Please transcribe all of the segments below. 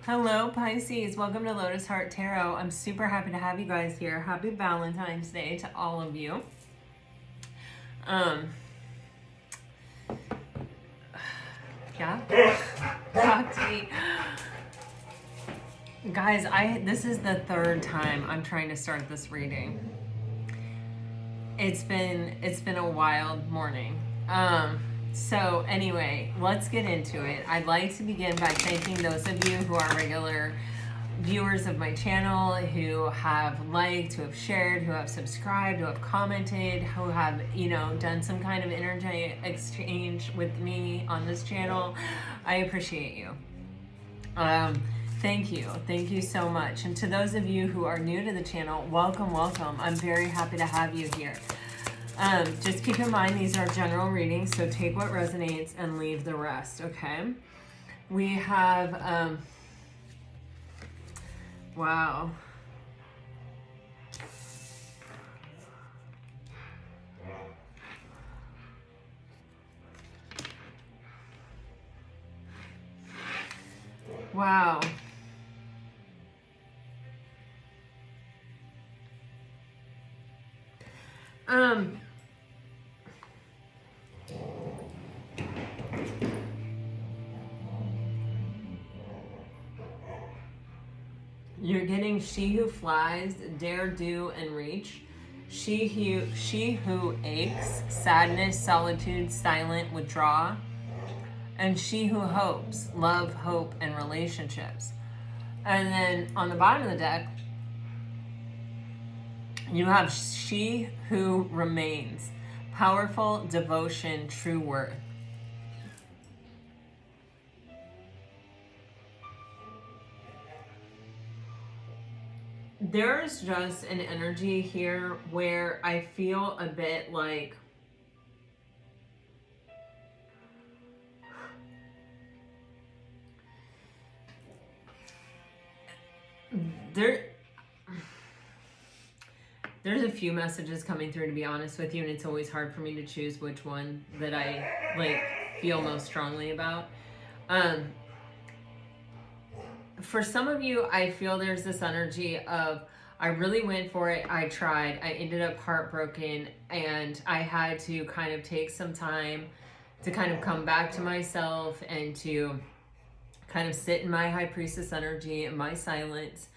Hello, Pisces. Welcome to Lotus Heart Tarot. I'm super happy to have you guys here. Happy Valentine's Day to all of you. Um, yeah. Talk to me. Guys, this is the third time I'm trying to start this reading. It's been a wild morning. So anyway, let's get into it. I'd like to begin by thanking those of you who are regular viewers of my channel, who have liked, who have shared, who have subscribed, who have commented, who have, done some kind of energy exchange with me on this channel. I appreciate you. Thank you. Thank you so much. And to those of you who are new to the channel, welcome, welcome. I'm very happy to have you here. Just keep in mind, these are general readings, so take what resonates and leave the rest, okay? We have, wow. Wow. You're getting she who flies, dare, do, and reach. She who aches, sadness, solitude, silent, withdraw. And she who hopes, love, hope, and relationships. And then on the bottom of the deck, you have she who remains, powerful, devotion, true worth. There's just an energy here where I feel a bit like there's a few messages coming through, to be honest with you, and it's always hard for me to choose which one that I feel most strongly about. For some of you, I feel there's this energy of, I really went for it, I tried, I ended up heartbroken, and I had to kind of take some time to kind of come back to myself and to kind of sit in my high priestess energy and my silence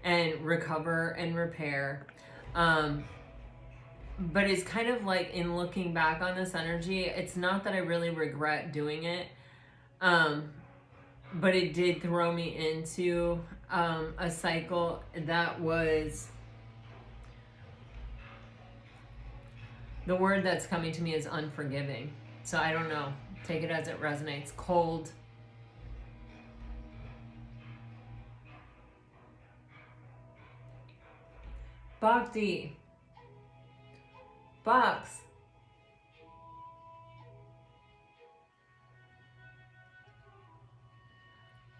and recover and repair. But it's kind of like, in looking back on this energy, it's not that I really regret doing it. But it did throw me into a cycle that was, the word that's coming to me is unforgiving. So I don't know. Take it as it resonates. Cold. Bhakti. Box.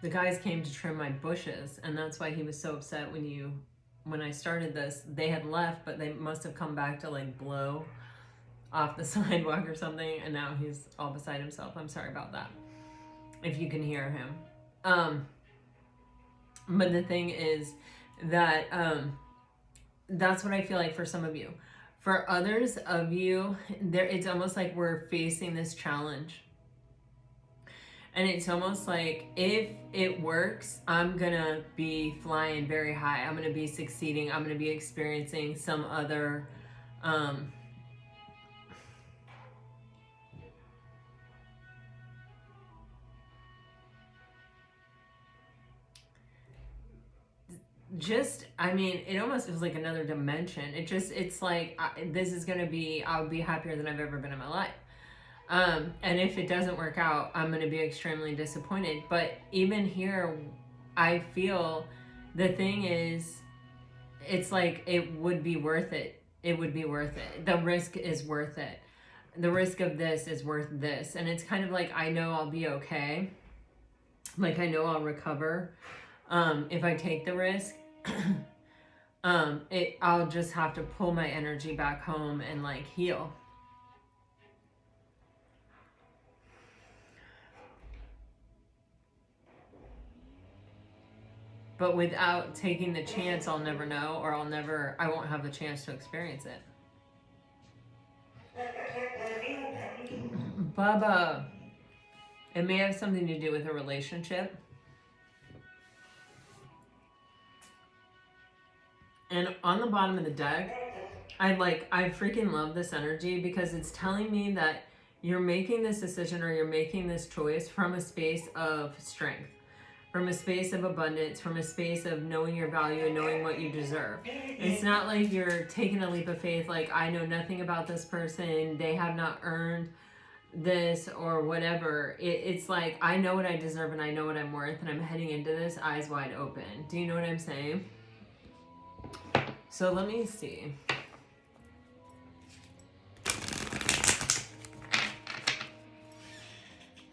The guys came to trim my bushes, and that's why he was so upset when I started this. They had left, but they must have come back to like blow off the sidewalk or something, and now he's all beside himself. I'm sorry about that, if you can hear him. But the thing is that that's what I feel like for some of you. For others of you, it's almost like we're facing this challenge. And it's almost like, if it works, I'm gonna be flying very high. I'm gonna be succeeding. I'm gonna be experiencing some other it almost feels like another dimension. It's like, this is gonna be, I'll be happier than I've ever been in my life. And if it doesn't work out, I'm going to be extremely disappointed. But even here, I feel the thing is, it's like, it would be worth it. It would be worth it. The risk is worth it. The risk of this is worth this. And it's kind of like, I know I'll be okay. Like, I know I'll recover if I take the risk. I'll just have to pull my energy back home and like heal. But without taking the chance, I'll never know, or I won't have the chance to experience it. Bubba, it may have something to do with a relationship. And on the bottom of the deck, I freaking love this energy because it's telling me that you're making this decision or you're making this choice from a space of strength, from a space of abundance, from a space of knowing your value and knowing what you deserve. It's not like you're taking a leap of faith, like, I know nothing about this person, they have not earned this or whatever. It's like, I know what I deserve and I know what I'm worth, and I'm heading into this eyes wide open. Do you know what I'm saying? So let me see.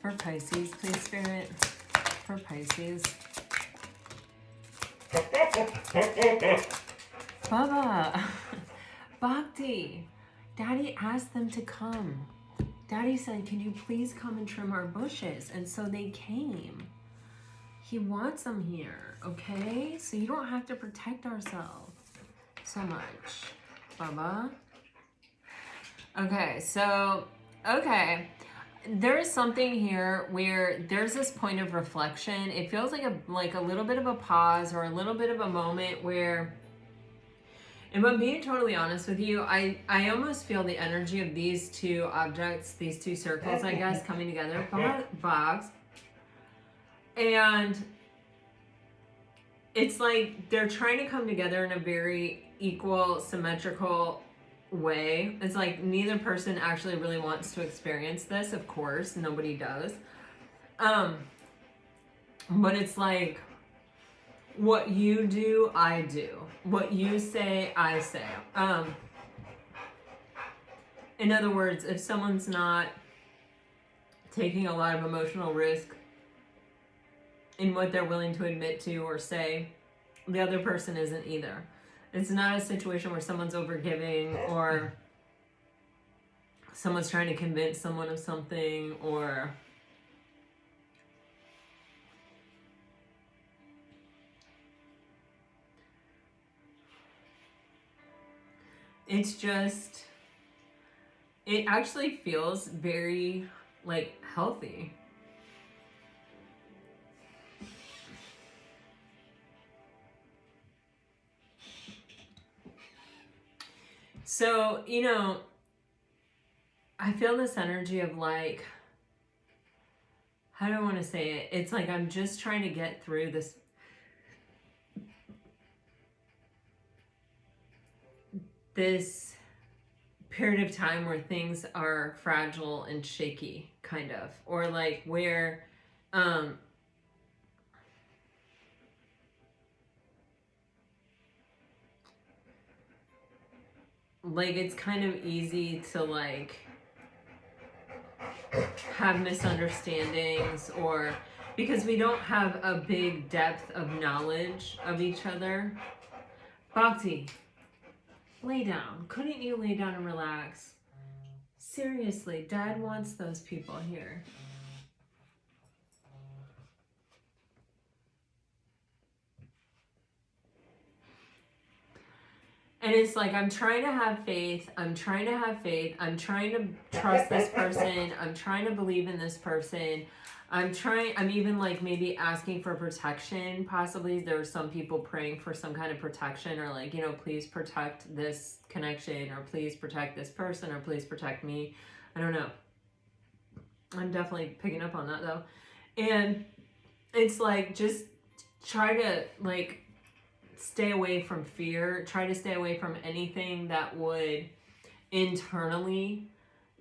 For Pisces, please, Spirit. For Pisces. Baba. Bhakti. Daddy asked them to come. Daddy said, can you please come and trim our bushes? And so they came. He wants them here, okay? So you don't have to protect ourselves so much, Baba. Okay, so, okay. There's something here where there's this point of reflection. It feels like a little bit of a pause or a little bit of a moment where, if I'm being totally honest with you, I almost feel the energy of these two objects, these two circles, I guess, coming together, box. And it's like they're trying to come together in a very equal, symmetrical way. It's like neither person actually really wants to experience this. Of course, nobody does. But it's like, what you do, I do. What you say, I say. In other words, if someone's not taking a lot of emotional risk in what they're willing to admit to or say, the other person isn't either. It's not a situation where someone's overgiving or someone's trying to convince someone of something, or it's just, it actually feels very like healthy. So, you know, I feel this energy of like, how do I want to say it? It's like I'm just trying to get through this period of time where things are fragile and shaky, kind of, or like where like it's kind of easy to like have misunderstandings, or because we don't have a big depth of knowledge of each other. Bhakti, lay down. Couldn't you lay down and relax? Seriously, Dad wants those people here. And it's like, I'm trying to have faith. I'm trying to have faith. I'm trying to trust this person. I'm trying to believe in this person. I'm even like maybe asking for protection. Possibly there are some people praying for some kind of protection, or like, you know, please protect this connection, or please protect this person, or please protect me. I don't know. I'm definitely picking up on that though. And it's like, just try to like stay away from fear. Try to stay away from anything that would internally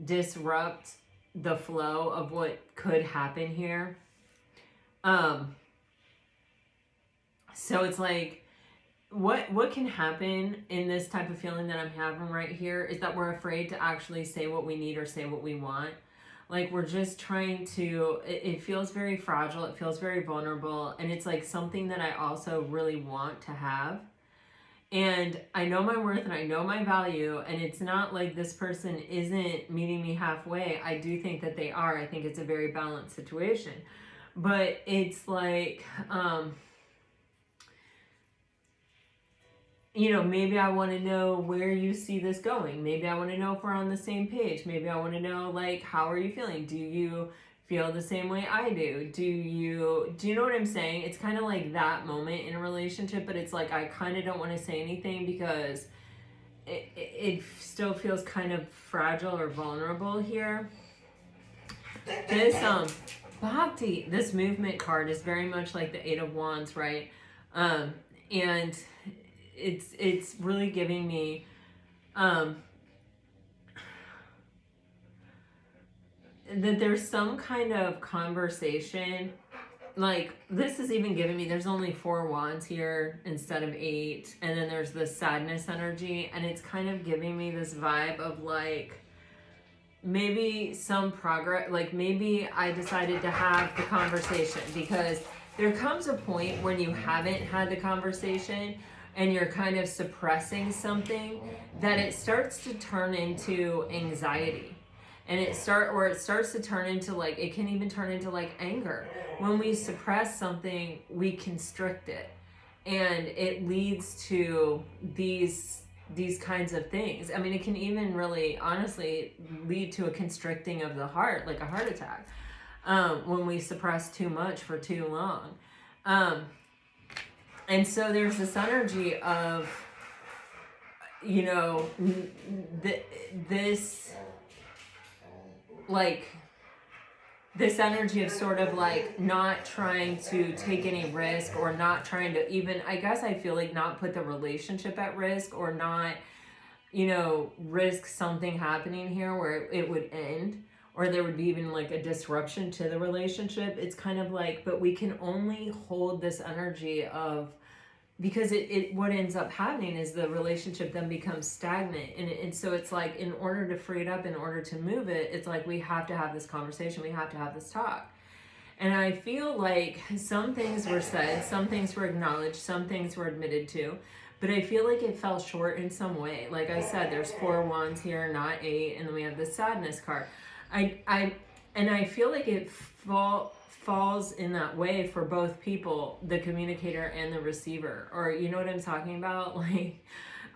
disrupt the flow of what could happen here. So it's like, what can happen in this type of feeling that I'm having right here is that we're afraid to actually say what we need or say what we want. Like, we're just trying to, it feels very fragile, it feels very vulnerable, and it's like something that I also really want to have. And I know my worth and I know my value, and it's not like this person isn't meeting me halfway. I do think that they are. I think it's a very balanced situation. But it's like, you know, maybe I want to know where you see this going. Maybe I want to know if we're on the same page. Maybe I want to know, like, how are you feeling? Do you feel the same way I do? Do you know what I'm saying? It's kind of like that moment in a relationship, but it's like I kind of don't want to say anything because it still feels kind of fragile or vulnerable here. This Bhakti, this movement card is very much like the Eight of Wands, right? And it's really giving me that there's some kind of conversation. Like, this is even giving me, there's only 4 wands here instead of 8, and then there's this sadness energy, and it's kind of giving me this vibe of like maybe some progress, like maybe I decided to have the conversation, because there comes a point when you haven't had the conversation and you're kind of suppressing something that it starts to turn into anxiety. And it starts to turn into, like, it can even turn into like anger. When we suppress something, we constrict it, and it leads to these kinds of things. I mean, it can even really honestly lead to a constricting of the heart, like a heart attack, when we suppress too much for too long. And so there's this energy of, you know, this like this energy of sort of like not trying to take any risk, or not trying to even, I guess I feel like, not put the relationship at risk, or not, you know, risk something happening here where it would end, or there would be even like a disruption to the relationship. It's kind of like, but we can only hold this energy of, because it what ends up happening is the relationship then becomes stagnant, and so it's like, in order to free it up, in order to move it, it's like we have to have this conversation, we have to have this talk. And I feel like some things were said, some things were acknowledged, some things were admitted to, but I feel like it fell short in some way. Like I said, there's 4 wands here, not 8, and then we have the sadness card. I feel like it falls in that way for both people, the communicator and the receiver. Or, you know what I'm talking about? Like,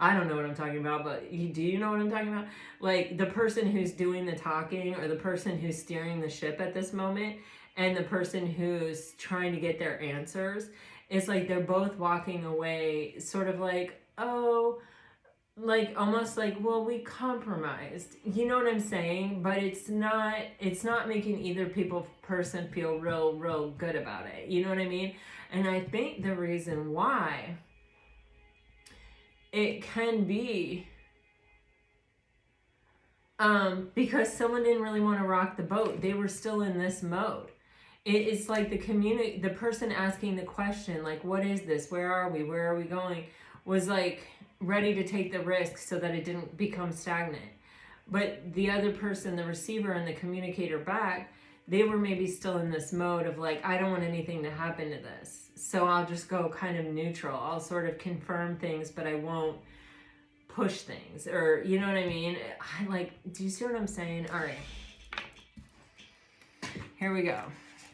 I don't know what I'm talking about, but do you know what I'm talking about? Like, the person who's doing the talking, or the person who's steering the ship at this moment, and the person who's trying to get their answers. It's like they're both walking away sort of like, oh, like almost like, well, we compromised, you know what I'm saying? But it's not making either person feel real good about it, you know what I mean? And I think the reason why it can be because someone didn't really want to rock the boat. They were still in this mode. It's like the person asking the question, like, what is this, where are we going, was like ready to take the risk so that it didn't become stagnant. But the other person, the receiver and the communicator back, they were maybe still in this mode of like, I don't want anything to happen to this, so I'll just go kind of neutral. I'll sort of confirm things, but I won't push things, or, you know what I mean? Do you see what I'm saying? All right, here we go.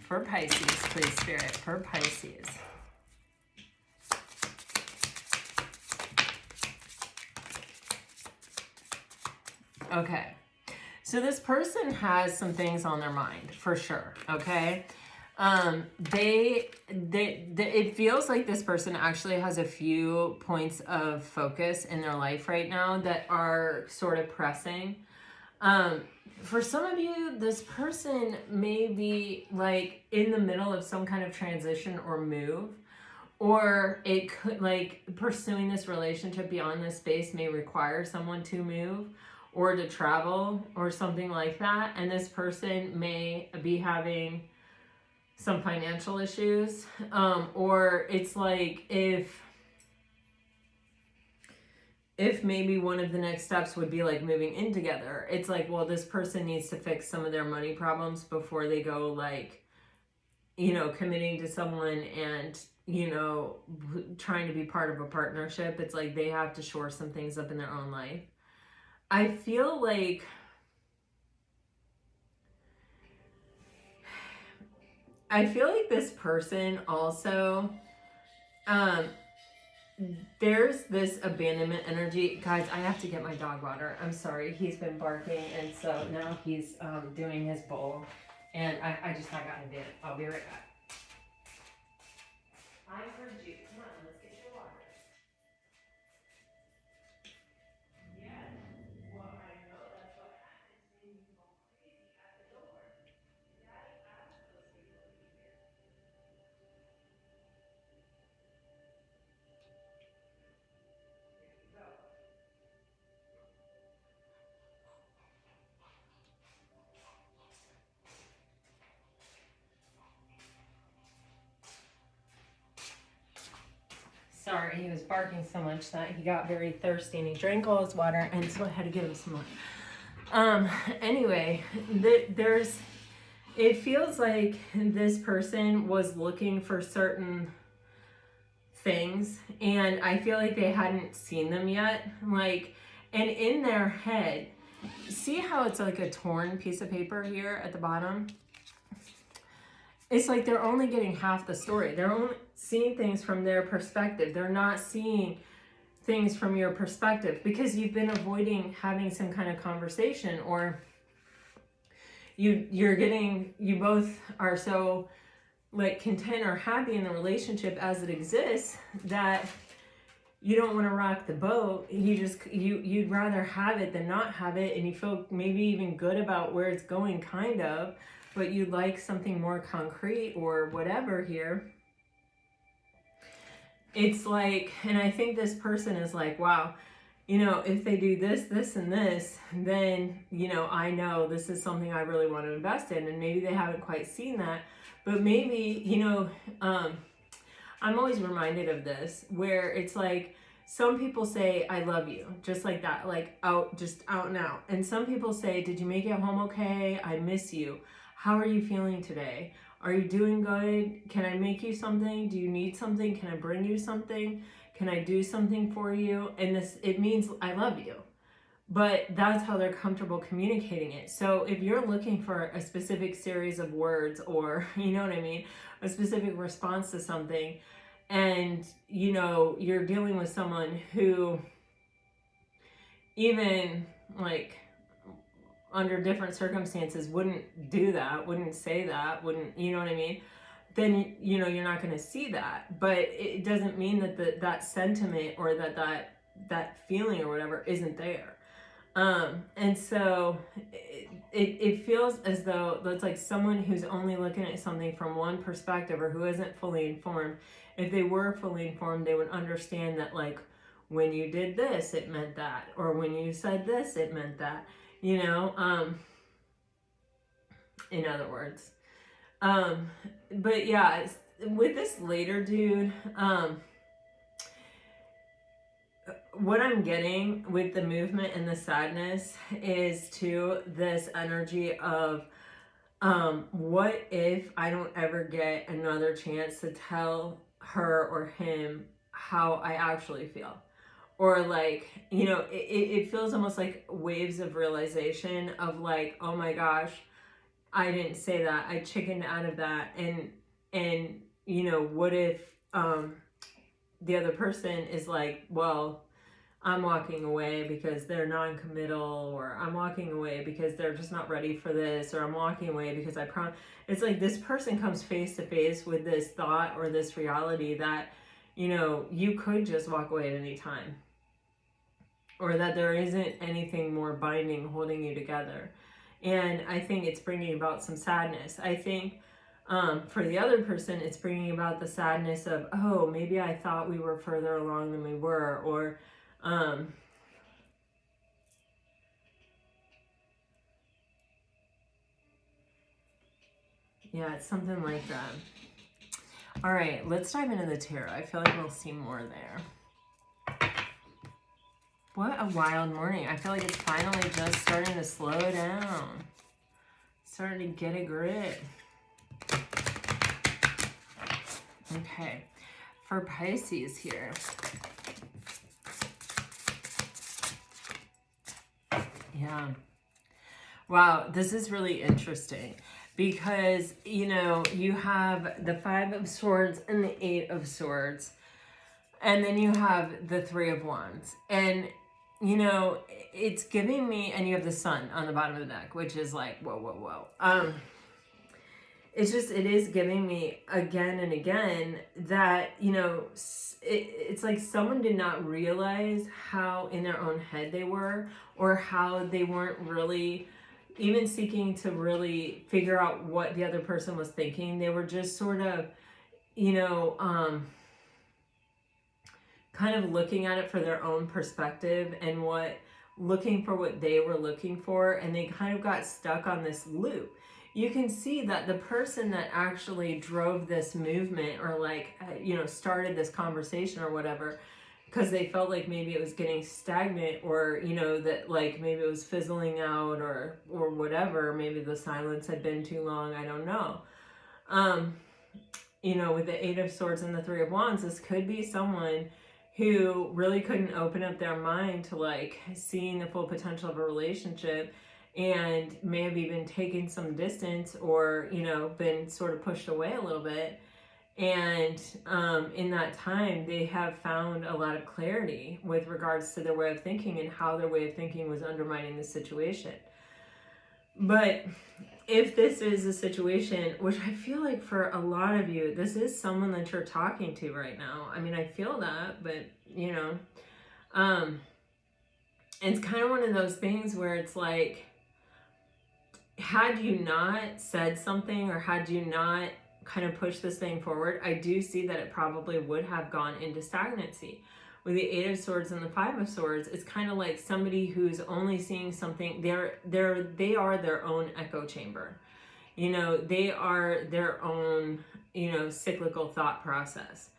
For Pisces, please, Spirit, for Pisces. Okay, so this person has some things on their mind, for sure, okay? It feels like this person actually has a few points of focus in their life right now that are sort of pressing. For some of you, this person may be like in the middle of some kind of transition or move, or it could, like, pursuing this relationship beyond this space may require someone to move or to travel or something like that. And this person may be having some financial issues, or it's like if maybe one of the next steps would be like moving in together. It's like, well, this person needs to fix some of their money problems before they go, like, you know, committing to someone and, you know, trying to be part of a partnership. It's like they have to shore some things up in their own life. I feel like this person also, there's this abandonment energy. Guys, I have to get my dog water. I'm sorry. He's been barking, and so now he's doing his bowl. And I gotta do it. I'll be right back. I heard you. Come on, let's get your water. Yeah. Well, I know that's what happens when you go crazy at the door. Daddy asked those people to be here. Here you go. Sorry, he was barking so much that he got very thirsty and he drank all his water, and so I had to give him some more. Anyway, it feels like this person was looking for certain things, and I feel like they hadn't seen them yet. Like, and in their head, see how it's like a torn piece of paper here at the bottom? It's like they're only getting half the story. They're only seeing things from their perspective. They're not seeing things from your perspective because you've been avoiding having some kind of conversation, or you both are so like content or happy in the relationship as it exists that you don't want to rock the boat. You'd rather have it than not have it, and you feel maybe even good about where it's going, kind of, but you'd like something more concrete or whatever here. It's like, and I think this person is like, wow, if they do this, this, and this, then, I know this is something I really want to invest in. And maybe they haven't quite seen that, but maybe, I'm always reminded of this, where it's like, some people say, I love you, just like that, like just out and out. And some people say, did you make it home okay? I miss you. How are you feeling today? Are you doing good? Can I make you something? Do you need something? Can I bring you something? Can I do something for you? And it means I love you. But that's how they're comfortable communicating it. So if you're looking for a specific series of words, or, you know what I mean, a specific response to something, and, you're dealing with someone who even like under different circumstances wouldn't do that, wouldn't say that, wouldn't, you know what I mean? Then, you're not going to see that. But it doesn't mean that that sentiment or that feeling or whatever isn't there. And so it feels as though that's like someone who's only looking at something from one perspective, or who isn't fully informed. If they were fully informed, they would understand that, like, when you did this, it meant that, or when you said this, it meant that, in other words. But yeah, with this later dude, what I'm getting with the movement and the sadness is to this energy of, what if I don't ever get another chance to tell her or him how I actually feel? Or like, it feels almost like waves of realization of like, oh my gosh, I didn't say that. I chickened out of that. And what if the other person is like, well, I'm walking away because they're non-committal, or I'm walking away because they're just not ready for this, or I'm walking away because I promise. It's like this person comes face to face with this thought or this reality that, you could just walk away at any time, or that there isn't anything more binding holding you together. And I think it's bringing about some sadness. I think for the other person, it's bringing about the sadness of, oh, maybe I thought we were further along than we were, or yeah, it's something like that. All right, let's dive into the tarot. I feel like we'll see more there. What a wild morning. I feel like it's finally just starting to slow down. Starting to get a grip. Okay, for Pisces here. Yeah. Wow, this is really interesting because, you have the 5 of Swords and the 8 of Swords. And then you have the Three of Wands. And, you know, it's giving me, and you have the Sun on the bottom of the deck, which is like, whoa, whoa, whoa. It's just, it is giving me again and again that, you know, it's like someone did not realize how in their own head they were, or how they weren't really even seeking to really figure out what the other person was thinking. They were just sort of, you know, kind of looking at it for their own perspective and looking for what they were looking for. And they kind of got stuck on this loop. You can see that the person that actually drove this movement, or like, you know, started this conversation or whatever, because they felt like maybe it was getting stagnant, or, you know, that like maybe it was fizzling out, or whatever. Maybe the silence had been too long. I don't know. You know, with the Eight of Swords and the Three of Wands, this could be someone who really couldn't open up their mind to like seeing the full potential of a relationship, and may have even taken some distance, or, you know, been sort of pushed away a little bit. And in that time, they have found a lot of clarity with regards to their way of thinking, and how their way of thinking was undermining the situation. But if this is a situation, which I feel like for a lot of you, this is someone that you're talking to right now. I mean, I feel that, but, you know, it's kind of one of those things where it's like, had you not said something, or had you not kind of pushed this thing forward, I do see that it probably would have gone into stagnancy. With the Eight of Swords and the Five of Swords, it's kind of like somebody who's only seeing something. They are their own echo chamber. You know, they are their own, you know, cyclical thought process.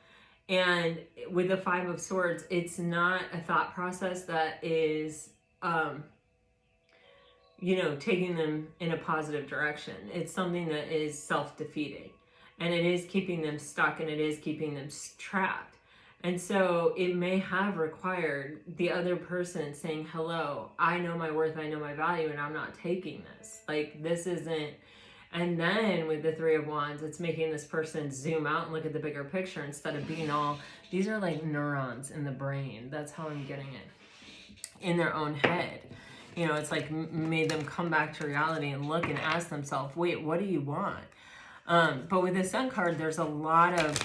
And with the Five of Swords, it's not a thought process that is, you know, taking them in a positive direction. It's something that is self-defeating, and it is keeping them stuck, and it is keeping them trapped. And so it may have required the other person saying, hello, I know my worth, I know my value, and I'm not taking this. Like, this isn't. And then with the Three of Wands, it's making this person zoom out and look at the bigger picture, instead of being all, these are like neurons in the brain. That's how I'm getting it, in their own head. You know, it's like made them come back to reality and look and ask themselves, wait, what do you want? But with the Sun card, there's a lot of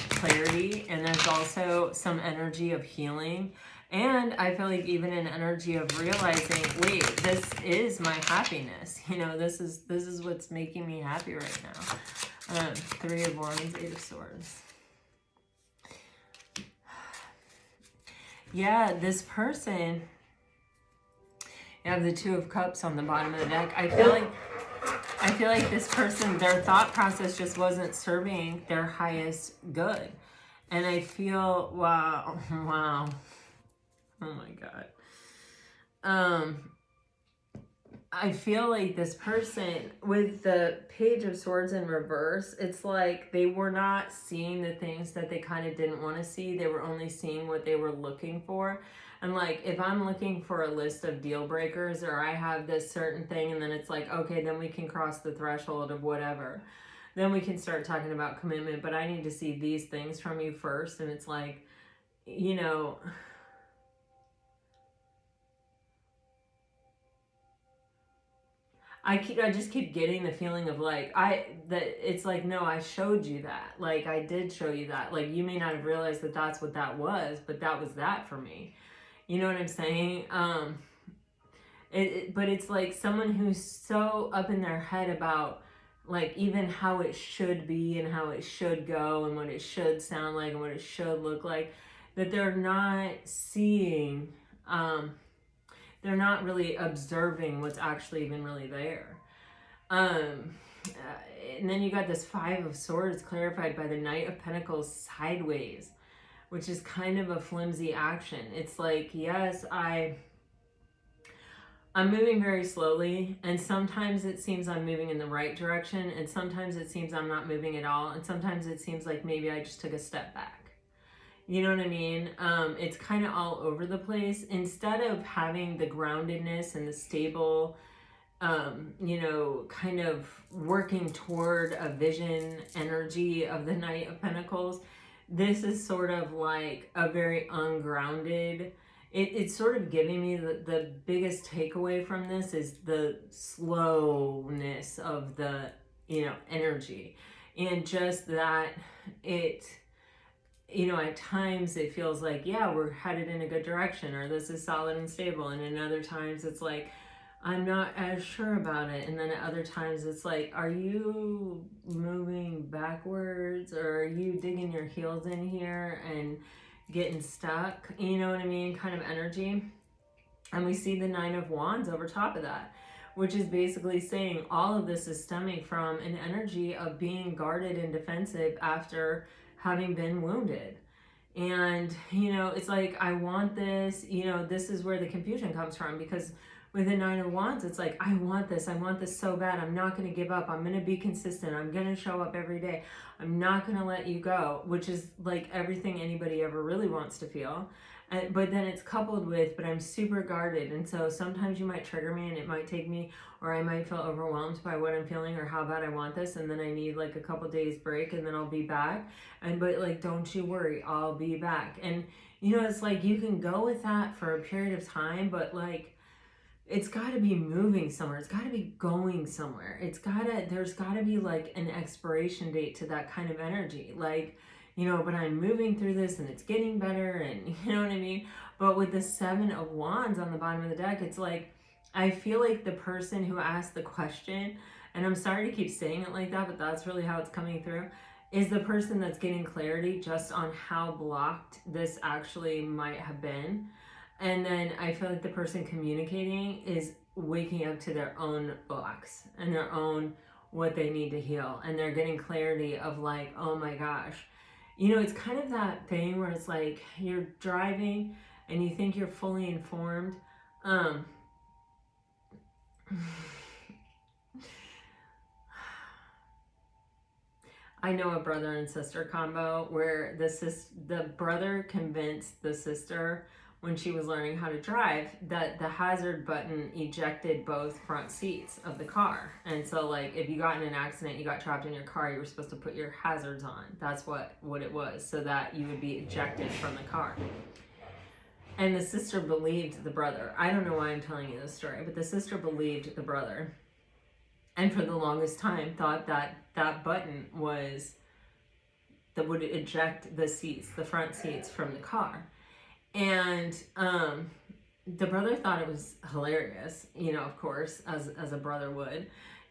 clarity, and there's also some energy of healing. And I feel like even an energy of realizing, wait, this is my happiness. You know, this is what's making me happy right now. Three of Wands, Eight of Swords. Yeah, this person, you have the Two of Cups on the bottom of the deck. I feel like this person, their thought process just wasn't serving their highest good. And I feel, wow. Oh my God. I feel like this person, with the Page of Swords in reverse, it's like they were not seeing the things that they kind of didn't want to see. They were only seeing what they were looking for. And like, if I'm looking for a list of deal breakers, or I have this certain thing, and then it's like, okay, then we can cross the threshold of whatever. Then we can start talking about commitment, but I need to see these things from you first. And it's like, you know, I just keep getting the feeling of like, it's like, no, I showed you that. Like, I did show you that. Like, you may not have realized that that's what that was, but that was that for me. You know what I'm saying? But it's like someone who's so up in their head about like even how it should be, and how it should go, and what it should sound like, and what it should look like, that they're not seeing, they're not really observing what's actually even really there. And then you got this Five of Swords clarified by the Knight of Pentacles sideways, which is kind of a flimsy action. It's like, yes, I'm moving very slowly, and sometimes it seems I'm moving in the right direction, and sometimes it seems I'm not moving at all, and sometimes it seems like maybe I just took a step back. You know what I mean? It's kind of all over the place. Instead of having the groundedness and the stable, you know, kind of working toward a vision energy of the Knight of Pentacles, this is sort of like a very ungrounded, it's sort of giving me the biggest takeaway from this is the slowness of the, energy. And just that it, at times it feels like, yeah, we're headed in a good direction, or this is solid and stable. And in other times it's like, I'm not as sure about it. And then at other times it's like, are you moving backwards, or are you digging your heels in here and getting stuck? You know what I mean? Kind of energy. And we see the Nine of Wands over top of that, which is basically saying all of this is stemming from an energy of being guarded and defensive after having been wounded. And, it's like, I want this, this is where the confusion comes from, because with the Nine of Wands, it's like, I want this so bad. I'm not going to give up. I'm going to be consistent. I'm going to show up every day. I'm not going to let you go, which is like everything anybody ever really wants to feel. But then it's coupled with, but I'm super guarded. And so sometimes you might trigger me, and it might take me, or I might feel overwhelmed by what I'm feeling or how bad I want this. And then I need like a couple days break, and then I'll be back. But like, don't you worry, I'll be back. And, it's like, you can go with that for a period of time, but like, it's got to be moving somewhere. It's got to be going somewhere. There's got to be like an expiration date to that kind of energy. Like, but I'm moving through this and it's getting better, and you know what I mean? But with the Seven of Wands on the bottom of the deck, it's like, I feel like the person who asked the question, and I'm sorry to keep saying it like that, but that's really how it's coming through, is the person that's getting clarity just on how blocked this actually might have been. And then I feel like the person communicating is waking up to their own blocks and their own what they need to heal. And they're getting clarity of like, oh my gosh. It's kind of that thing where it's like you're driving and you think you're fully informed. I know a brother and sister combo where the brother convinced the sister, when she was learning how to drive, that the hazard button ejected both front seats of the car. And so like, if you got in an accident, you got trapped in your car, you were supposed to put your hazards on. That's what it was, so that you would be ejected from the car. And the sister believed the brother. I don't know why I'm telling you this story, but the sister believed the brother. And for the longest time thought that that button was that would eject the seats, the front seats from the car. And the brother thought it was hilarious, of course, as a brother would.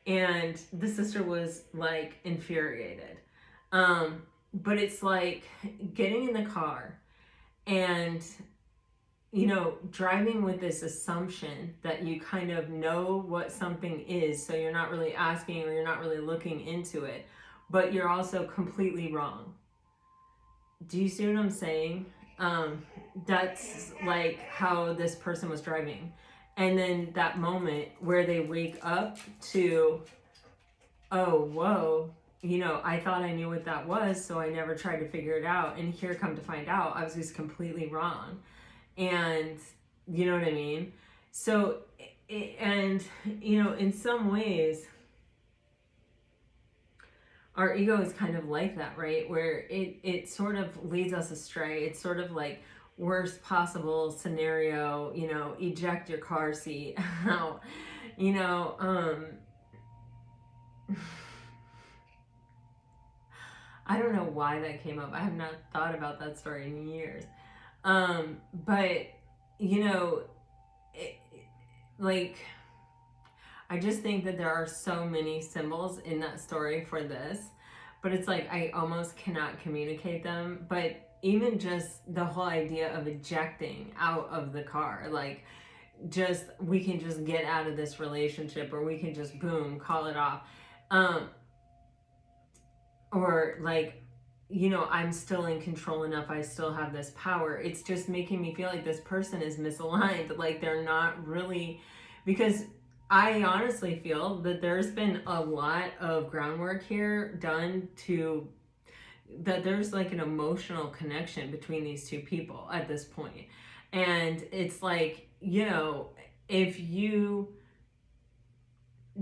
And the sister was like infuriated. But it's like getting in the car and, driving with this assumption that you kind of know what something is. So you're not really asking, or you're not really looking into it, but you're also completely wrong. Do you see what I'm saying? That's like how this person was driving. And then that moment where they wake up to, oh, whoa, I thought I knew what that was, so I never tried to figure it out. And here, come to find out, I was just completely wrong. And you know what I mean? So, in some ways, our ego is kind of like that, right? Where it sort of leads us astray. It's sort of like worst possible scenario, eject your car seat out, I don't know why that came up. I have not thought about that story in years. But, I just think that there are so many symbols in that story for this, but it's like I almost cannot communicate them. But even just the whole idea of ejecting out of the car, like we can just get out of this relationship, or we can just boom, call it off. Or like, I'm still in control enough, I still have this power. It's just making me feel like this person is misaligned, like they're not really, because I honestly feel that there's been a lot of groundwork here done that there's like an emotional connection between these two people at this point. And it's like, if you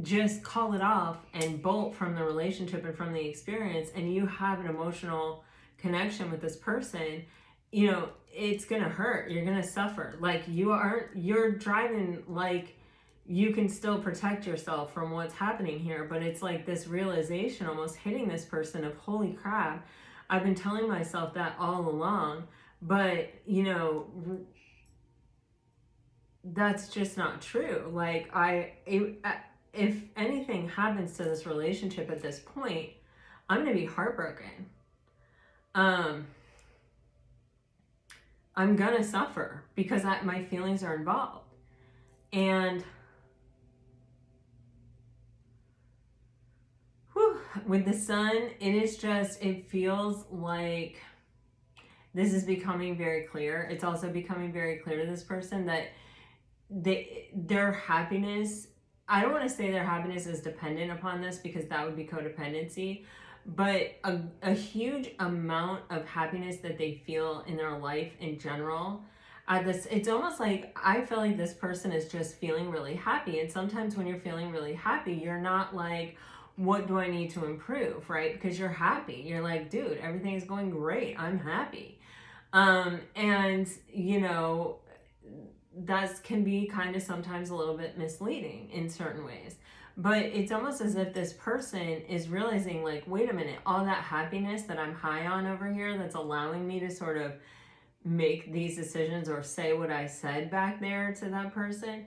just call it off and bolt from the relationship and from the experience, and you have an emotional connection with this person, you know, it's gonna hurt. You're gonna suffer. Like, you're driving like you can still protect yourself from what's happening here, but it's like this realization almost hitting this person of, holy crap, I've been telling myself that all along, but you know, that's just not true. Like, if anything happens to this relationship at this point, I'm gonna be heartbroken. I'm gonna suffer because my feelings are involved. And with the sun, it feels like this is becoming very clear. It's also becoming very clear to this person that their happiness, I don't want to say their happiness is dependent upon this, because that would be codependency, but a huge amount of happiness that they feel in their life in general. It's almost like, I feel like this person is just feeling really happy. And sometimes when you're feeling really happy, you're not like, what do I need to improve, right? Because you're happy. You're like, dude, everything is going great. I'm happy. And, you know, that can be kind of sometimes a little bit misleading in certain ways. But it's almost as if this person is realizing, like, wait a minute, all that happiness that I'm high on over here that's allowing me to sort of make these decisions or say what I said back there to that person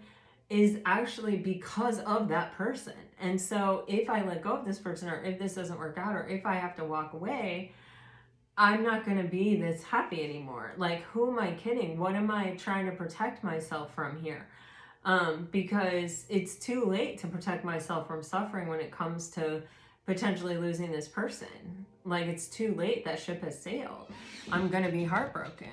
is actually because of that person. And so if I let go of this person, or if this doesn't work out, or if I have to walk away, I'm not going to be this happy anymore. Like, who am I kidding? What am I trying to protect myself from here? Because it's too late to protect myself from suffering when it comes to potentially losing this person. Like, it's too late. That ship has sailed. I'm going to be heartbroken.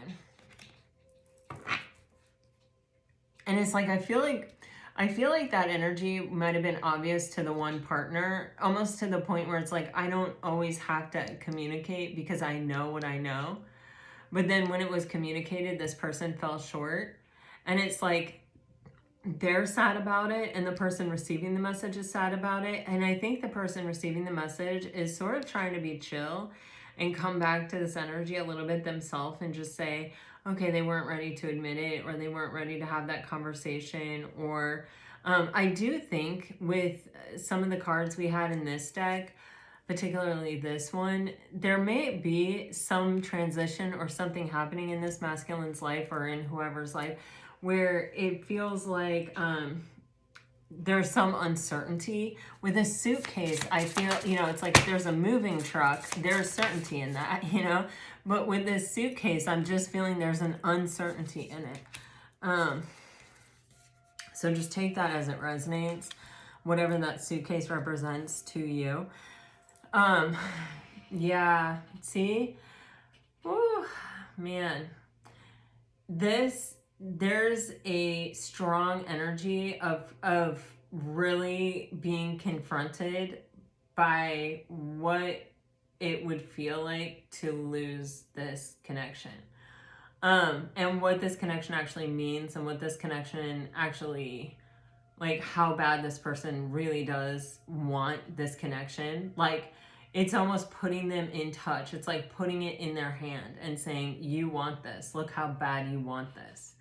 And it's like, I feel like that energy might have been obvious to the one partner, almost to the point where it's like, I don't always have to communicate because I know what I know. But then when it was communicated, this person fell short. And it's like, they're sad about it, and the person receiving the message is sad about it. And I think the person receiving the message is sort of trying to be chill and come back to this energy a little bit themselves and just say, okay, they weren't ready to admit it, or they weren't ready to have that conversation. Or I do think with some of the cards we had in this deck, particularly this one, there may be some transition or something happening in this masculine's life, or in whoever's life, where it feels like there's some uncertainty. With a suitcase, I feel, you know, it's like there's a moving truck. There's certainty in that, you know. But with this suitcase, I'm just feeling there's an uncertainty in it. So just take that as it resonates, whatever that suitcase represents to you. Yeah, see? Woo, man. There's a strong energy of really being confronted by what it would feel like to lose this connection. And what this connection actually means, and what this connection actually, like, how bad this person really does want this connection. Like, it's almost putting them in touch. It's like putting it in their hand and saying, you want this. Look how bad you want this.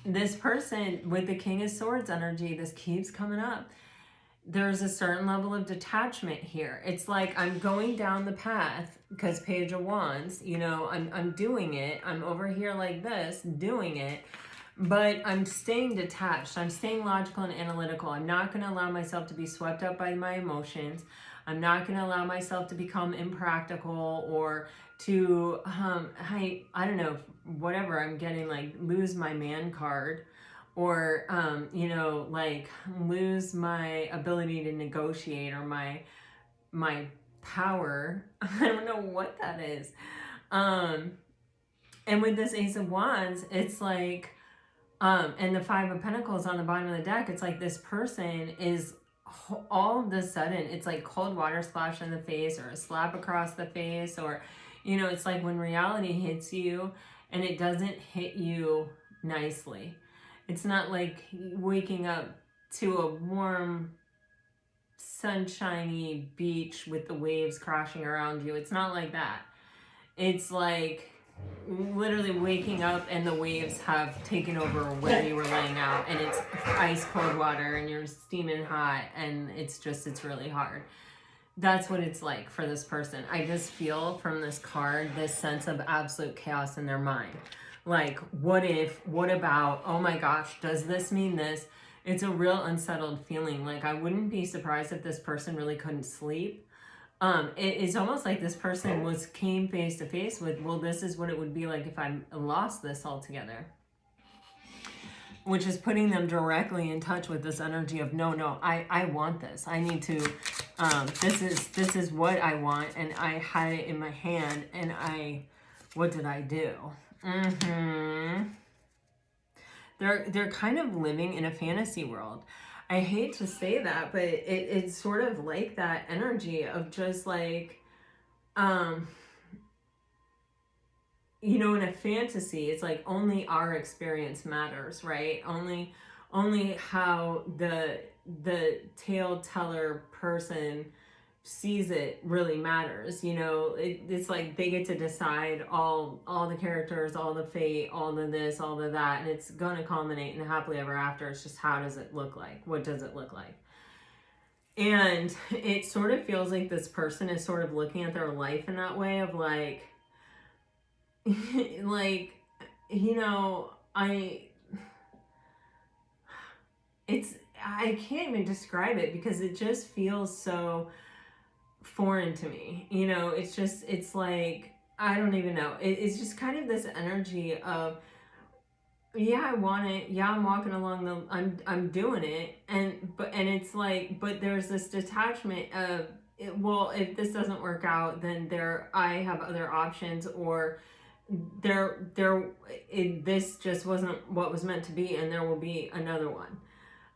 This person with the King of Swords energy, this keeps coming up. There's a certain level of detachment here. It's like, I'm going down the path, because Page of Wands, you know, I'm doing it. I'm over here like this, doing it, but I'm staying detached. I'm staying logical and analytical. I'm not going to allow myself to be swept up by my emotions. I'm not going to allow myself to become impractical, or to, I don't know, whatever I'm getting, like, lose my man card, or, you know, like, lose my ability to negotiate, or my power. I don't know what that is. And with this Ace of Wands, it's like, and the Five of Pentacles on the bottom of the deck, it's like this person is all of a sudden, it's like cold water splash in the face, or a slap across the face, or, you know, it's like when reality hits you and it doesn't hit you nicely. It's not like waking up to a warm, sunshiny beach with the waves crashing around you. It's not like that. It's like literally waking up and the waves have taken over where you were laying out, and it's ice cold water and you're steaming hot, and it's really hard. That's what it's like for this person. I just feel from this card this sense of absolute chaos in their mind. Like, what if, what about, oh my gosh, does this mean this? It's a real unsettled feeling. Like, I wouldn't be surprised if this person really couldn't sleep. It's almost like this person came face to face with, well, this is what it would be like if I lost this altogether. Which is putting them directly in touch with this energy of, no, I want this. I need to, this is what I want, and I had it in my hand, and what did I do? They're kind of living in a fantasy world. I hate to say that, but it's sort of like that energy of just like, you know, in a fantasy, it's like only our experience matters, right? Only how the tale teller person sees it really matters. You know, it's like they get to decide all the characters, all the fate, all the this, all the that, and it's going to culminate in happily ever after. It's just, how does it look like? What does it look like? And it sort of feels like this person is sort of looking at their life in that way of like, like, you know, I can't even describe it because it just feels so foreign to me. You know, it's like, I don't even know. It's just kind of this energy of, yeah, I want it. Yeah, I'm walking along I'm doing it. And it's like, but there's this detachment of, well, if this doesn't work out, then I have other options, or this just wasn't what was meant to be, and there will be another one.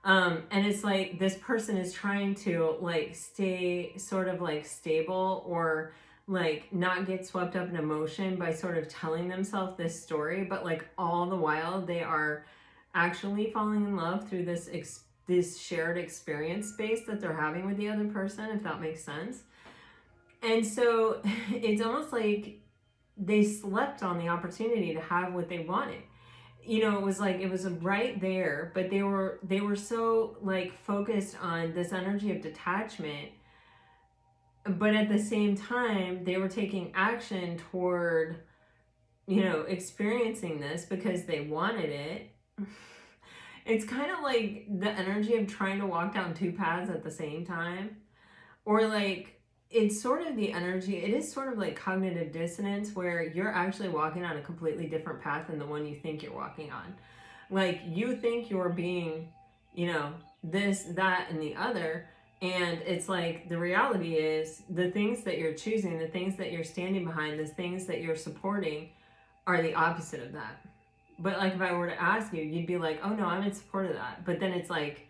And it's like this person is trying to like stay sort of like stable, or like not get swept up in emotion by sort of telling themselves this story, but like all the while they are actually falling in love through this shared experience space that they're having with the other person, if that makes sense. And so it's almost like they slept on the opportunity to have what they wanted. You know, it was right there, but they were so like focused on this energy of detachment, but at the same time they were taking action toward, you know, experiencing this because they wanted it. It's kind of like the energy of trying to walk down two paths at the same time, or like, it's sort of the energy, it is sort of like cognitive dissonance, where you're actually walking on a completely different path than the one you think you're walking on. Like, you think you're being, you know, this, that, and the other, and it's like the reality is the things that you're choosing, the things that you're standing behind, the things that you're supporting are the opposite of that. But like, if I were to ask you, you'd be like, oh no, I'm in support of that. But then it's like,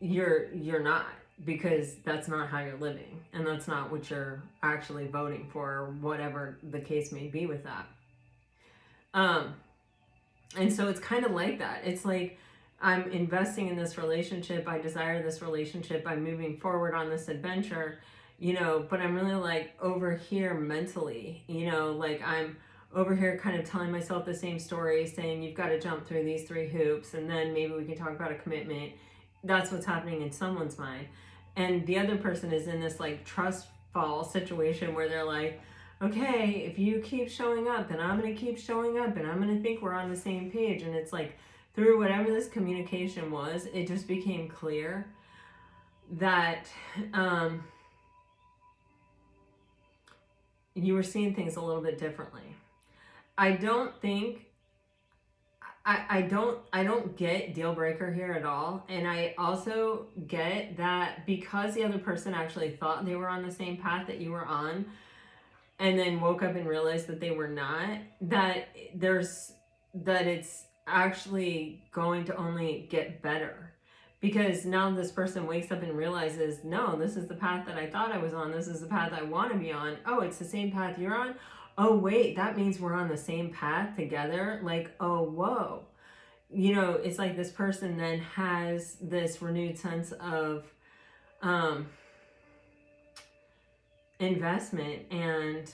you're not, because that's not how you're living, and that's not what you're actually voting for, or whatever the case may be with that. And so it's kind of like that. It's like, I'm investing in this relationship, I desire this relationship, I'm moving forward on this adventure, you know, but I'm really like over here mentally, you know, like I'm over here kind of telling myself the same story, saying you've got to jump through these 3 hoops, and then maybe we can talk about a commitment. That's what's happening in someone's mind. And the other person is in this like trust fall situation where they're like, okay, if you keep showing up, then I'm going to keep showing up, and I'm going to think we're on the same page. And it's like, through whatever this communication was, it just became clear that you were seeing things a little bit differently. I don't get deal breaker here at all. And I also get that because the other person actually thought they were on the same path that you were on, and then woke up and realized that they were not, that it's actually going to only get better. Because now this person wakes up and realizes, no, this is the path that I thought I was on. This is the path I want to be on. Oh, it's the same path you're on? Oh, wait, that means we're on the same path together? Like, oh, whoa. You know, it's like this person then has this renewed sense of investment and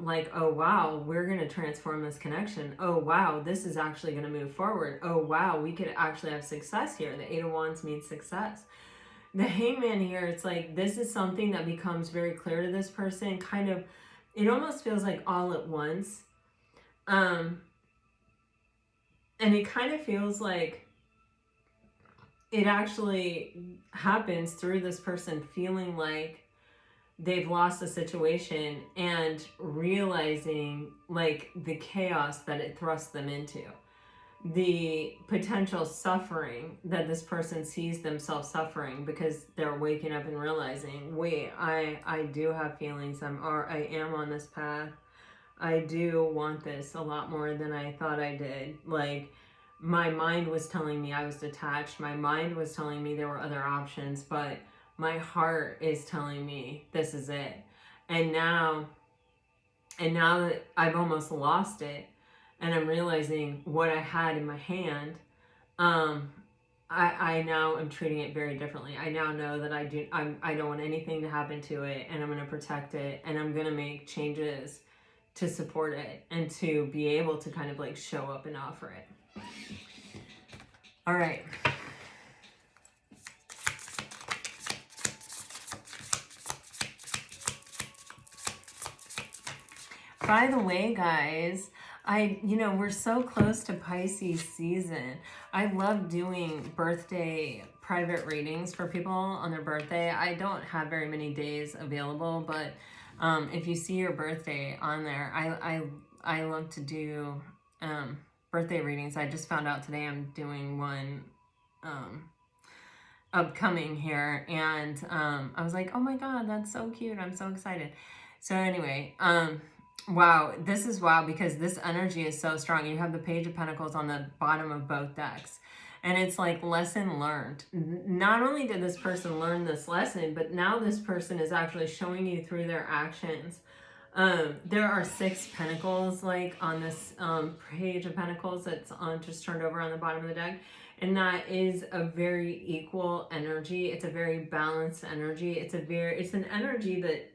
like, oh wow, we're going to transform this connection. Oh wow, this is actually going to move forward. Oh wow, we could actually have success here. The Eight of Wands means success. The Hangman here, it's like this is something that becomes very clear to this person, kind of, it almost feels like all at once. And it kind of feels like it actually happens through this person feeling like they've lost a situation and realizing like the chaos that it thrusts them into, the potential suffering that this person sees themselves suffering because they're waking up and realizing, wait, I do have feelings. I am on this path. I do want this a lot more than I thought I did. Like, my mind was telling me I was detached. My mind was telling me there were other options, but my heart is telling me this is it. And now that I've almost lost it and I'm realizing what I had in my hand, I now am treating it very differently. I now know that I don't want anything to happen to it, and I'm going to protect it, and I'm going to make changes to support it and to be able to kind of like show up and offer it. All right. By the way, guys, we're so close to Pisces season. I love doing birthday private readings for people on their birthday. I don't have very many days available, but if you see your birthday on there, I love to do birthday readings. I just found out today I'm doing one upcoming here, and I was like, oh my god, that's so cute. I'm so excited. So anyway, wow, this is wow, because this energy is so strong. You have the Page of Pentacles on the bottom of both decks. And it's like lesson learned. Not only did this person learn this lesson, but now this person is actually showing you through their actions. There are 6 pentacles like on this Page of Pentacles that's just turned over on the bottom of the deck. And that is a very equal energy. It's a very balanced energy. It's an energy that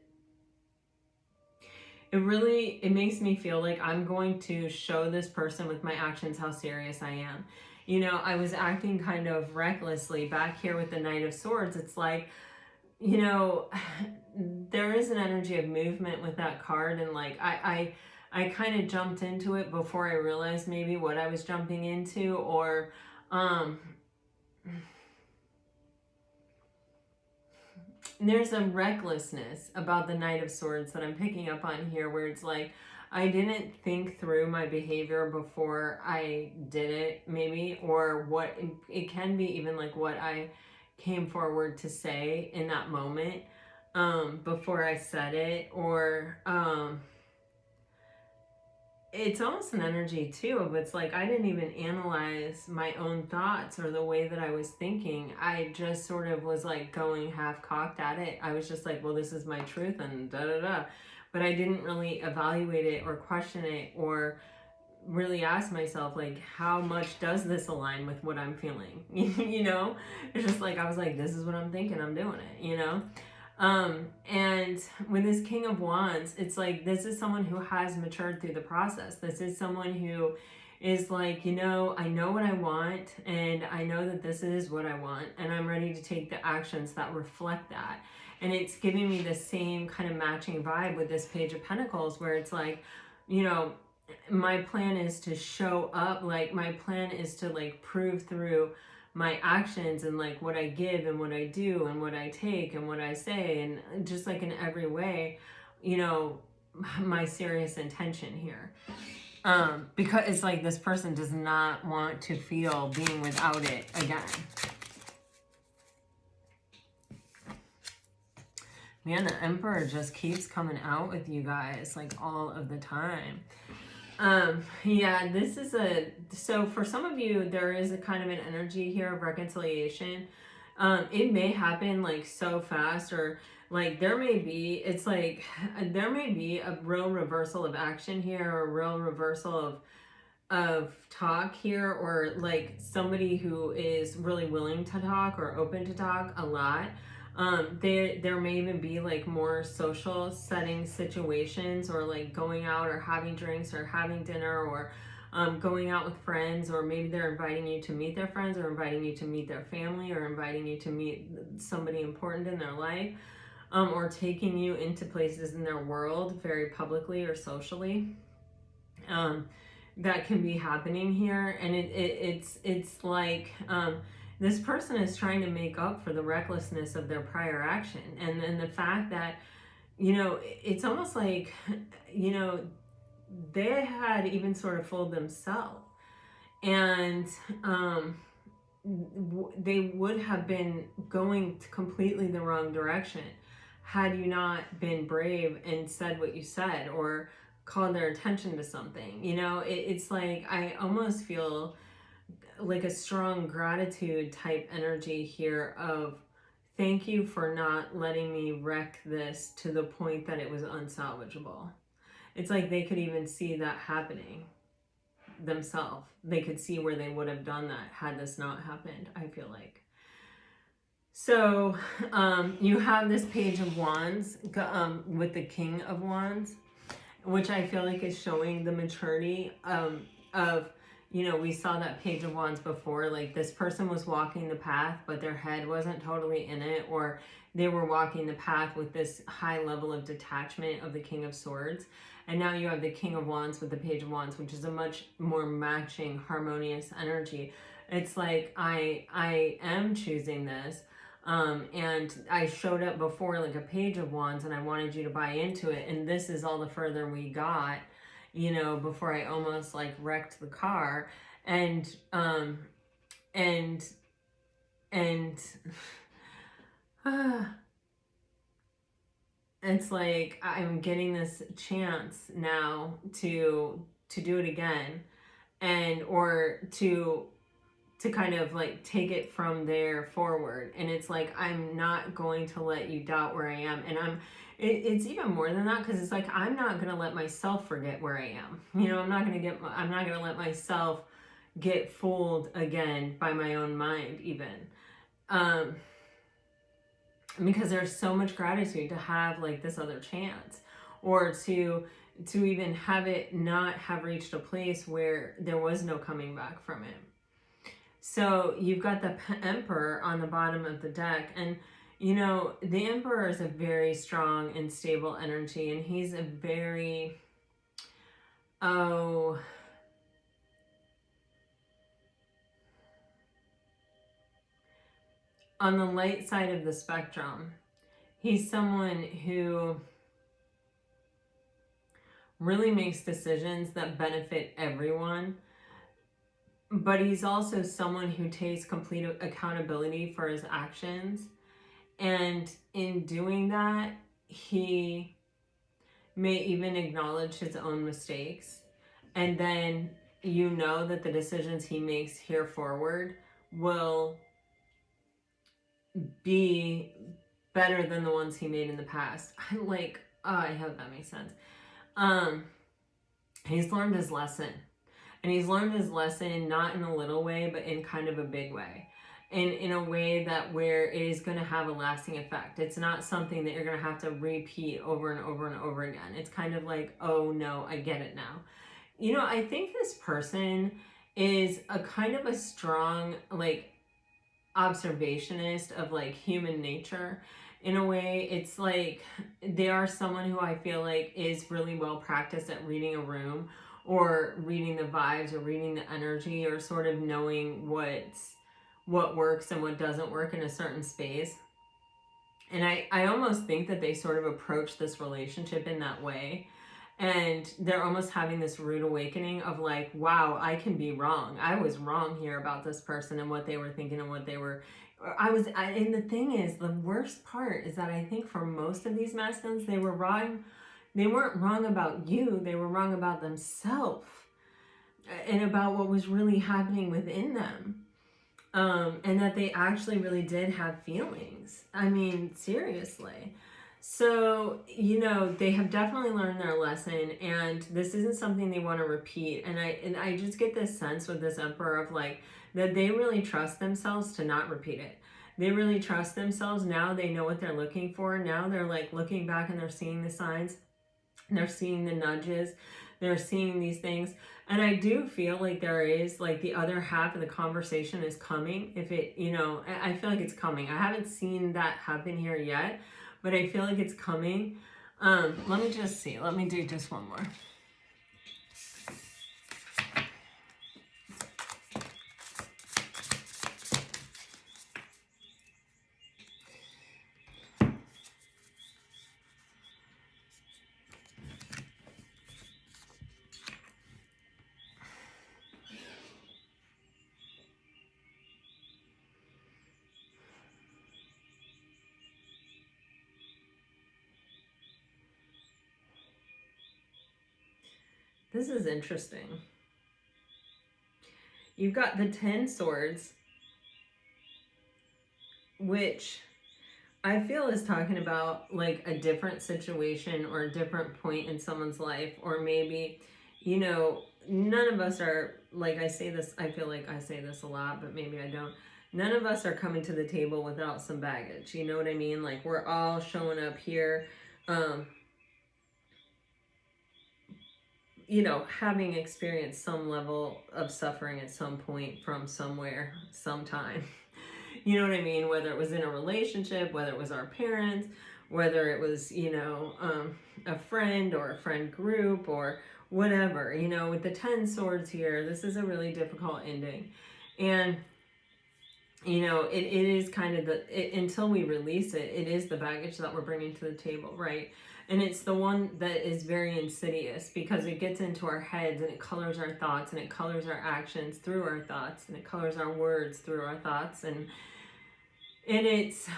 it makes me feel like I'm going to show this person with my actions how serious I am. I was acting kind of recklessly back here with the Knight of Swords. It's like, there is an energy of movement with that card, and like I kind of jumped into it before I realized maybe what I was jumping into, or there's a recklessness about the Knight of Swords that I'm picking up on here, where it's like, I didn't think through my behavior before I did it, maybe, or what it can be even like what I came forward to say in that moment before I said it, or it's almost an energy too of it's like I didn't even analyze my own thoughts or the way that I was thinking. I just sort of was like going half cocked at it. I was just like, well, this is my truth and da da da. But I didn't really evaluate it or question it or really ask myself, like, how much does this align with what I'm feeling? It's just like, I was like, this is what I'm thinking, I'm doing it, and with this King of Wands, it's like, this is someone who has matured through the process. This is someone who is like, I know what I want, and I know that this is what I want, and I'm ready to take the actions that reflect that. And it's giving me the same kind of matching vibe with this Page of Pentacles, where it's like, my plan is to show up, like my plan is to like prove through my actions and like what I give and what I do and what I take and what I say, and just like in every way, my serious intention here. Because it's like this person does not want to feel being without it again. Man, the Emperor just keeps coming out with you guys like all of the time. Yeah, this is so for some of you, there is a kind of an energy here of reconciliation. It may happen like so fast, or like there may be a real reversal of action here, or a real reversal of talk here, or like somebody who is really willing to talk or open to talk a lot. There may even be like more social setting situations, or like going out or having drinks or having dinner, or going out with friends, or maybe they're inviting you to meet their friends, or inviting you to meet their family, or inviting you to meet somebody important in their life, or taking you into places in their world very publicly or socially. That can be happening here, and it's like this person is trying to make up for the recklessness of their prior action, and then the fact that, you know, it's almost like, you know, they had even sort of fooled themselves, and they would have been going completely the wrong direction had you not been brave and said what you said, or called their attention to something. You know, it's like, I almost feel like a strong gratitude type energy here of, thank you for not letting me wreck this to the point that it was unsalvageable. It's like they could even see that happening themselves. They could see where they would have done that had this not happened, I feel like. So you have this Page of Wands with the King of Wands, which I feel like is showing the maturity of, you know, we saw that Page of Wands before, like this person was walking the path, but their head wasn't totally in it, or they were walking the path with this high level of detachment of the King of Swords. And now you have the King of Wands with the Page of Wands, which is a much more matching, harmonious energy. It's like, I am choosing this. And I showed up before like a Page of Wands, and I wanted you to buy into it. And this is all the further we got, you know, before I almost like wrecked the car. And it's like, I'm getting this chance now to do it again, and or to kind of like take it from there forward. And it's like, I'm not going to let you doubt where I am. And it's even more than that, because it's like, I'm not going to let myself forget where I am. You know, I'm not going to let myself get fooled again by my own mind even. Because there's so much gratitude to have like this other chance, or to even have it not have reached a place where there was no coming back from it. So you've got the Emperor on the bottom of the deck, and you know, the Emperor is a very strong and stable energy, and he's a very, on the light side of the spectrum. He's someone who really makes decisions that benefit everyone, but he's also someone who takes complete accountability for his actions. And in doing that, he may even acknowledge his own mistakes. And then you know that the decisions he makes here forward will be better than the ones he made in the past. I hope that makes sense. He's learned his lesson. And he's learned his lesson not in a little way, but in kind of a big way. And in a way that where it is going to have a lasting effect. It's not something that you're going to have to repeat over and over and over again. It's kind of like, oh no, I get it now. You know, I think this person is a kind of a strong, like, observationist of like human nature. In a way, it's like they are someone who I feel like is really well practiced at reading a room, or reading the vibes, or reading the energy, or sort of knowing what works and what doesn't work in a certain space. And I almost think that they sort of approach this relationship in that way. And they're almost having this rude awakening of like, wow, I can be wrong. I was wrong here about this person and what they were thinking and what they were... and the thing is, the worst part is that I think for most of these masculines, they were wrong. They weren't wrong about you. They were wrong about themselves and about what was really happening within them. And that they actually really did have feelings. I mean, seriously. So, you know, they have definitely learned their lesson, and this isn't something they want to repeat. And I just get this sense with this Emperor of like, that they really trust themselves to not repeat it. They really trust themselves. Now they know what they're looking for. Now they're like looking back and they're seeing the signs. They're seeing the nudges. They're seeing these things. And I do feel like there is like the other half of the conversation is coming. If it, you know, I feel like it's coming. I haven't seen that happen here yet, but I feel like it's coming. Let me just see. Let me do just one more. This is interesting. You've got the 10 swords, which I feel is talking about like a different situation or a different point in someone's life. Or maybe, you know, none of us are, like I say this, I feel like I say this a lot, but maybe I don't. None of us are coming to the table without some baggage. You know what I mean? Like we're all showing up here, you know, having experienced some level of suffering at some point from somewhere, sometime. You know what I mean? Whether it was in a relationship, whether it was our parents, whether it was, you know, a friend or a friend group or whatever. You know, with the 10 swords here, this is a really difficult ending. And, you know, it is kind of until we release it, it is the baggage that we're bringing to the table, right? And it's the one that is very insidious because it gets into our heads and it colors our thoughts and it colors our actions through our thoughts and it colors our words through our thoughts. And it's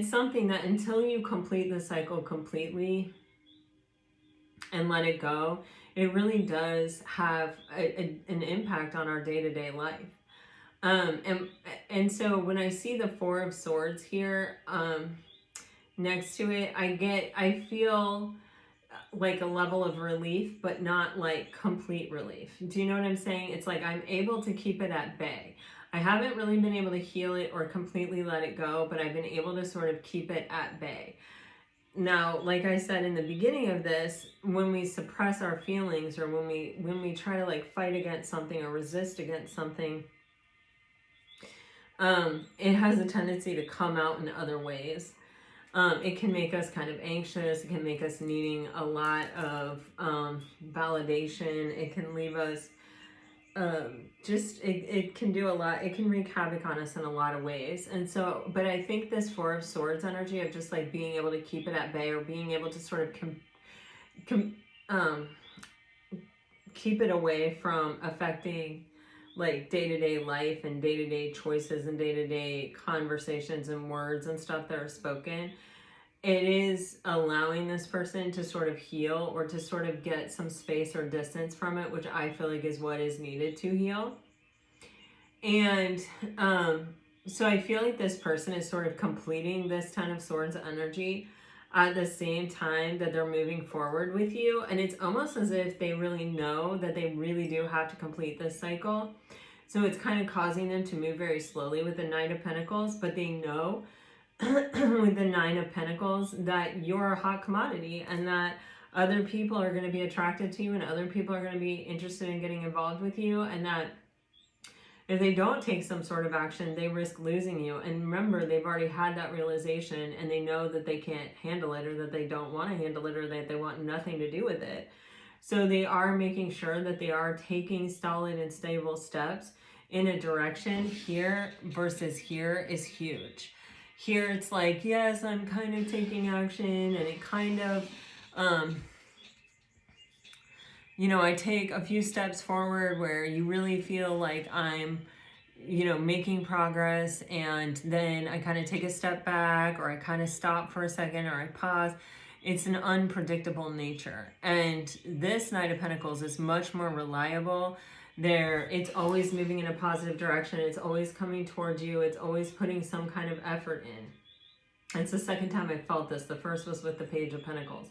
something that until you complete the cycle completely and let it go, it really does have an impact on our day-to-day life. And so when I see the 4 of Swords here, next to it, I feel like a level of relief, but not like complete relief. Do you know what I'm saying? It's like I'm able to keep it at bay. I haven't really been able to heal it or completely let it go, but I've been able to sort of keep it at bay. Now, like I said in the beginning of this, when we suppress our feelings or when we try to like fight against something or resist against something, it has a tendency to come out in other ways. It can make us kind of anxious. It can make us needing a lot of validation. It can leave us it can do a lot. It can wreak havoc on us in a lot of ways. And so, but I think this 4 of Swords energy of just like being able to keep it at bay or being able to sort of keep it away from affecting like day-to-day life and day-to-day choices and day-to-day conversations and words and stuff that are spoken, it is allowing this person to sort of heal or to sort of get some space or distance from it, which I feel like is what is needed to heal. And so I feel like this person is sort of completing this 10 of Swords energy at the same time that they're moving forward with you. And it's almost as if they really know that they really do have to complete this cycle. So it's kind of causing them to move very slowly with the Knight of Pentacles, but they know with the 9 of Pentacles that you're a hot commodity and that other people are going to be attracted to you and other people are going to be interested in getting involved with you, and that if they don't take some sort of action, they risk losing you. And remember, they've already had that realization and they know that they can't handle it or that they don't want to handle it or that they want nothing to do with it. So they are making sure that they are taking solid and stable steps in a direction. Here versus here is huge. Here it's like, yes, I'm kind of taking action, and it kind of, you know, I take a few steps forward where you really feel like I'm, you know, making progress, and then I kind of take a step back, or I kind of stop for a second, or I pause. It's an unpredictable nature. And this Knight of Pentacles is much more reliable. It's always moving in a positive direction. It's always coming towards you. It's always putting some kind of effort in. It's the second time I felt this. The first was with the Page of Pentacles.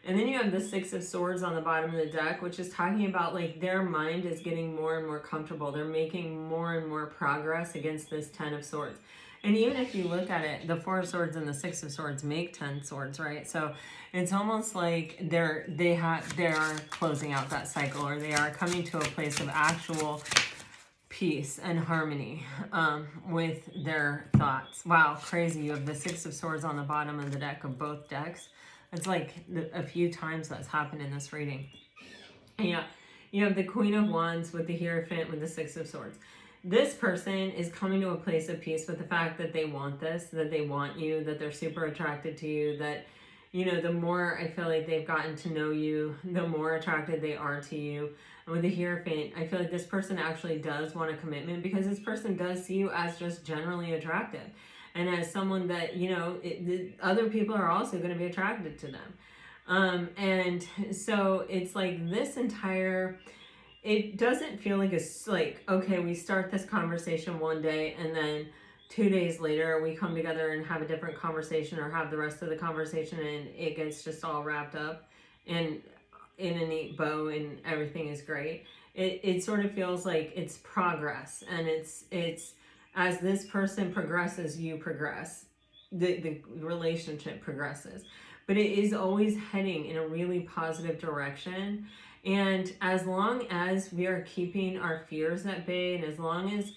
And then you have the 6 of Swords on the bottom of the deck, which is talking about like their mind is getting more and more comfortable. They're making more and more progress against this 10 of Swords. And even if you look at it, the Four of Swords and the Six of Swords make 10 swords, right? So it's almost like they are closing out that cycle, or they are coming to a place of actual peace and harmony with their thoughts. Wow, crazy. You have the Six of Swords on the bottom of the deck of both decks. It's like a few times that's happened in this reading. And yeah, you have the Queen of Wands with the Hierophant with the Six of Swords. This person is coming to a place of peace with the fact that they want this, that they want you, that they're super attracted to you, that, you know, the more I feel like they've gotten to know you, the more attracted they are to you. And with the Hierophant, I feel like this person actually does want a commitment, because this person does see you as just generally attractive. And as someone that, you know, other people are also going to be attracted to them. And so it's like this entire, it doesn't feel like it's like, okay, we start this conversation one day and then 2 days later we come together and have a different conversation, or have the rest of the conversation and it gets just all wrapped up and in a neat bow and everything is great. It sort of feels like it's progress, and it's as this person progresses, you progress. The relationship progresses. But it is always heading in a really positive direction. And as long as we are keeping our fears at bay, and as long as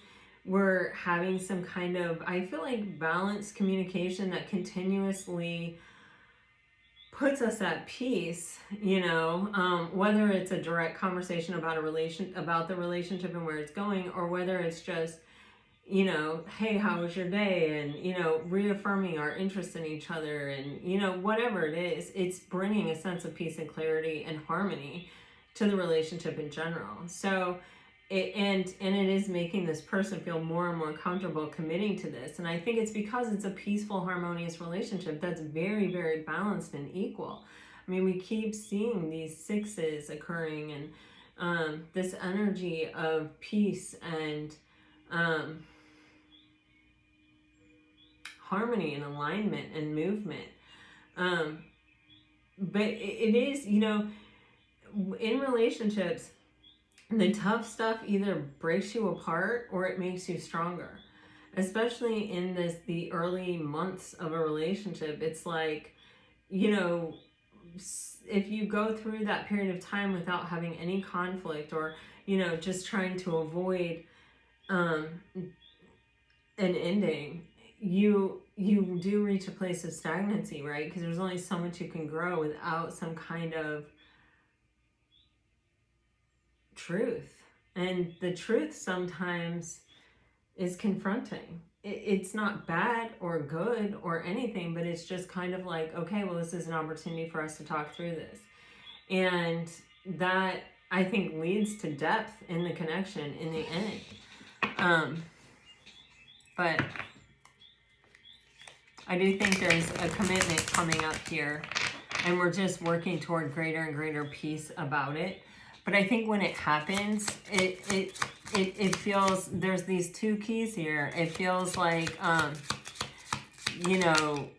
we're having some kind of, I feel like, balanced communication that continuously puts us at peace, you know, whether it's a direct conversation about about the relationship and where it's going, or whether it's just, you know, hey, how was your day? And, you know, reaffirming our interest in each other, and, you know, whatever it is, it's bringing a sense of peace and clarity and harmony to the relationship in general. So it is making this person feel more and more comfortable committing to this. And I think it's because it's a peaceful, harmonious relationship that's very, very balanced and equal. I mean, we keep seeing these sixes occurring, and this energy of peace and harmony and alignment and movement. But it is, you know, in relationships, the tough stuff either breaks you apart or it makes you stronger. Especially in the early months of a relationship, it's like, you know, if you go through that period of time without having any conflict, or, you know, just trying to avoid an ending, you do reach a place of stagnancy, right? Because there's only so much you can grow without some kind of truth. And the truth sometimes is confronting. It's not bad or good or anything, but it's just kind of like, okay, well, this is an opportunity for us to talk through this. And that, I think, leads to depth in the connection in the end. But I do think there's a commitment coming up here, and we're just working toward greater and greater peace about it. But I think when it happens, it feels, there's these two keys here. It feels like, you know,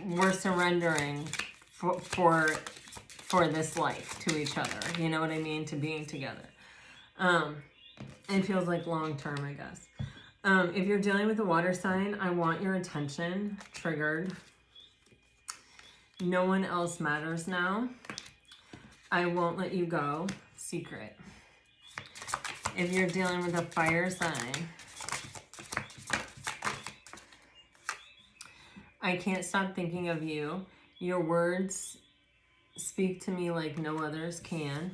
we're surrendering for this life to each other. You know what I mean? To being together. It feels like long term, I guess. If you're dealing with a water sign, I want your attention. Triggered. No one else matters now. I won't let you go. Secret. If you're dealing with a fire sign, I can't stop thinking of you. Your words speak to me like no others can.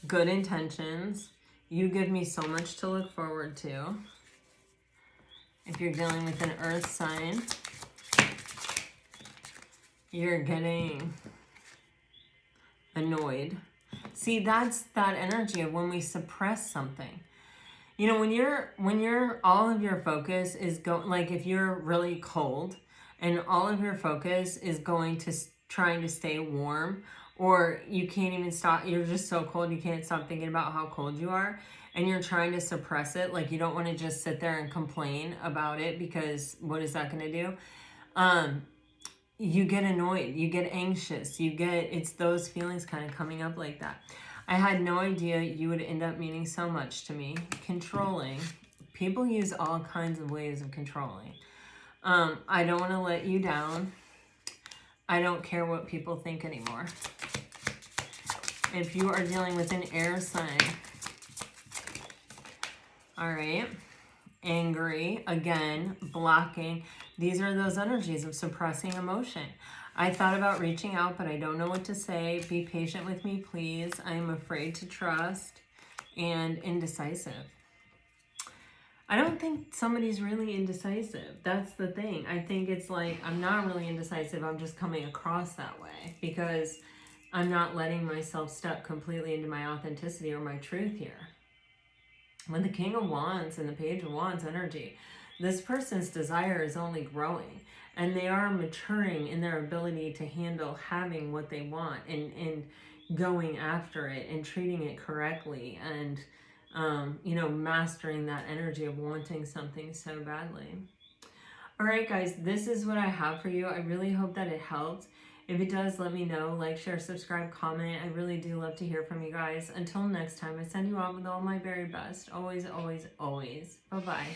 Good intentions. You give me so much to look forward to. If you're dealing with an earth sign, you're getting annoyed. See, that's that energy of when we suppress something. You know, when you're all of your focus is like if you're really cold and all of your focus is going to trying to stay warm, or you can't even stop, you're just so cold you can't stop thinking about how cold you are, and you're trying to suppress it, like you don't want to just sit there and complain about it, because what is that going to do? You get annoyed, you get anxious, it's those feelings kind of coming up like that. I had no idea you would end up meaning so much to me. Controlling, People use all kinds of ways of controlling. I don't want to let you down. I don't care what people think anymore. If you are dealing with an air sign, all right, angry, again, blocking. These are those energies of suppressing emotion. I thought about reaching out, but I don't know what to say. Be patient with me, please. I am afraid to trust, and indecisive. I don't think somebody's really indecisive. That's the thing. I think it's like, I'm not really indecisive. I'm just coming across that way because I'm not letting myself step completely into my authenticity or my truth here. When the King of Wands and the Page of Wands energy, this person's desire is only growing, and they are maturing in their ability to handle having what they want and going after it and treating it correctly and, you know, mastering that energy of wanting something so badly. All right, guys, this is what I have for you. I really hope that it helped. If it does, let me know. Like, share, subscribe, comment. I really do love to hear from you guys. Until next time, I send you out with all my very best. Always, always, always. Bye-bye.